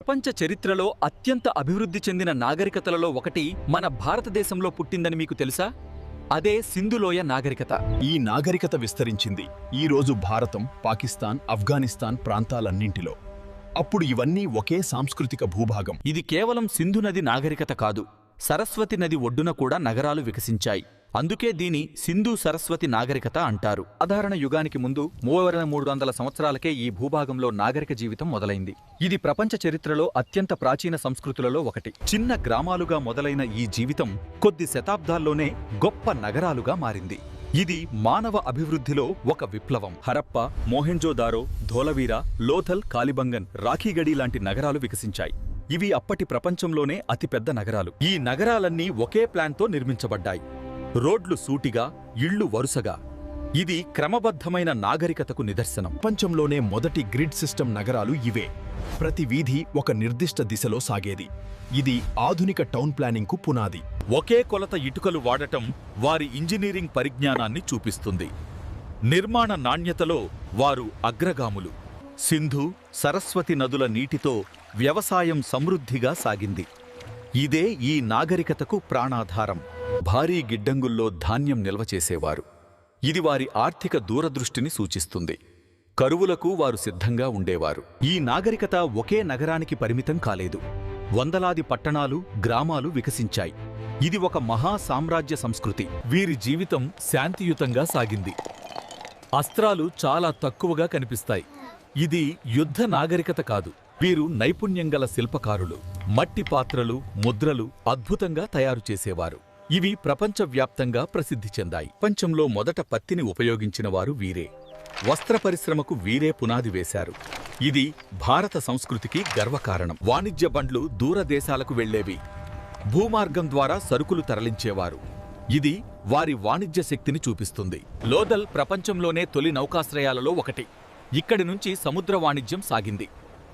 ప్రపంచ చరిత్రలో అత్యంత అభివృద్ధి చెందిన నాగరికతలలో ఒకటి మన భారతదేశంలో పుట్టిందని మీకు తెలుసా? అదే సింధులోయ నాగరికత. ఈ నాగరికత విస్తరించింది ఈరోజు భారతం, పాకిస్తాన్, ఆఫ్ఘనిస్తాన్ ప్రాంతాలన్నింటిలో. అప్పుడు ఇవన్నీ ఒకే సాంస్కృతిక భూభాగం. ఇది కేవలం సింధు నది నాగరికత కాదు, సరస్వతి నది ఒడ్డున కూడా నగరాలు వికసించాయి. అందుకే దీని సింధు సరస్వతి నాగరికత అంటారు. సాధారణ యుగానికి ముందు 3300 సంవత్సరాలకే ఈ భూభాగంలో నాగరిక జీవితం మొదలైంది. ఇది ప్రపంచ చరిత్రలో అత్యంత ప్రాచీన సంస్కృతులలో ఒకటి. చిన్న గ్రామాలుగా మొదలైన ఈ జీవితం కొద్ది శతాబ్దాల్లోనే గొప్ప నగరాలుగా మారింది. ఇది మానవ అభివృద్ధిలో ఒక విప్లవం. హరప్ప, మోహెంజోదారో, ధోలవీరా, లోథల్, కాలిబంగన్, రాఖీగడి లాంటి నగరాలు వికసించాయి. ఇవి అప్పటి ప్రపంచంలోనే అతిపెద్ద నగరాలు. ఈ నగరాలన్నీ ఒకే ప్లాన్తో నిర్మించబడ్డాయి. రోడ్లు సూటిగా, ఇళ్లు వరుసగా. ఇది క్రమబద్ధమైన నాగరికతకు నిదర్శనం. ప్రపంచంలోనే మొదటి గ్రిడ్ సిస్టమ్ నగరాలు ఇవే. ప్రతి వీధి ఒక నిర్దిష్ట దిశలో సాగేది. ఇది ఆధునిక టౌన్ ప్లానింగ్కు పునాది. ఒకే కొలత ఇటుకలు వాడటం వారి ఇంజనీరింగ్ పరిజ్ఞానాన్ని చూపిస్తుంది. నిర్మాణ నాణ్యతలో వారు అగ్రగాములు. సింధు, సరస్వతి నదుల నీటితో వ్యవసాయం సమృద్ధిగా సాగింది. ఇదే ఈ నాగరికతకు ప్రాణాధారం. భారీ గిడ్డంగుల్లో ధాన్యం నిల్వ చేసేవారు. ఇది వారి ఆర్థిక దూరదృష్టిని సూచిస్తుంది. కరువులకు వారు సిద్ధంగా ఉండేవారు. ఈ నాగరికత ఒకే నగరానికి పరిమితం కాలేదు. వందలాది పట్టణాలు, గ్రామాలు వికసించాయి. ఇది ఒక మహా సామ్రాజ్య సంస్కృతి. వీరి జీవితం శాంతియుతంగా సాగింది. అస్త్రాలు చాలా తక్కువగా కనిపిస్తాయి. ఇది యుద్ధ నాగరికత కాదు. వీరు నైపుణ్యంగల శిల్పకారులు. మట్టి పాత్రలు, ముద్రలు అద్భుతంగా తయారు చేసేవారు. ఇవి ప్రపంచవ్యాప్తంగా ప్రసిద్ధి చెందాయి. ప్రపంచంలో మొదట పత్తిని ఉపయోగించిన వారు వీరే. వస్త్ర పరిశ్రమకు వీరే పునాది వేశారు. ఇది భారత సంస్కృతికి గర్వకారణం. వాణిజ్య బండ్లు దూరదేశాలకు వెళ్లేవి. భూమార్గం ద్వారా సరుకులు తరలించేవారు. ఇది వారి వాణిజ్య శక్తిని చూపిస్తుంది. లోథల్ ప్రపంచంలోనే తొలి నౌకాశ్రయాలలో ఒకటి. ఇక్కడి నుంచి సముద్ర వాణిజ్యం సాగింది.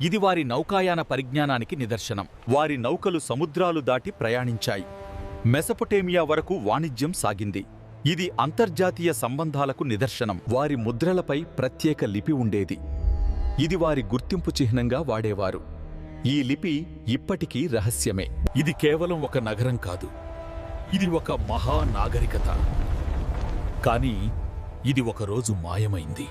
ఇది వారి నౌకాయాన పరిజ్ఞానానికి నిదర్శనం. వారి నౌకలు సముద్రాలు దాటి ప్రయాణించాయి. మెసొపొటేమియా వరకు వాణిజ్యం సాగింది. ఇది అంతర్జాతీయ సంబంధాలకు నిదర్శనం. వారి ముద్రలపై ప్రత్యేక లిపి ఉండేది. ఇది వారి గుర్తింపు చిహ్నంగా వాడేవారు. ఈ లిపి ఇప్పటికీ రహస్యమే. ఇది కేవలం ఒక నగరం కాదు, ఇది ఒక మహానాగరికత. కానీ ఇది ఒకరోజు మాయమైంది.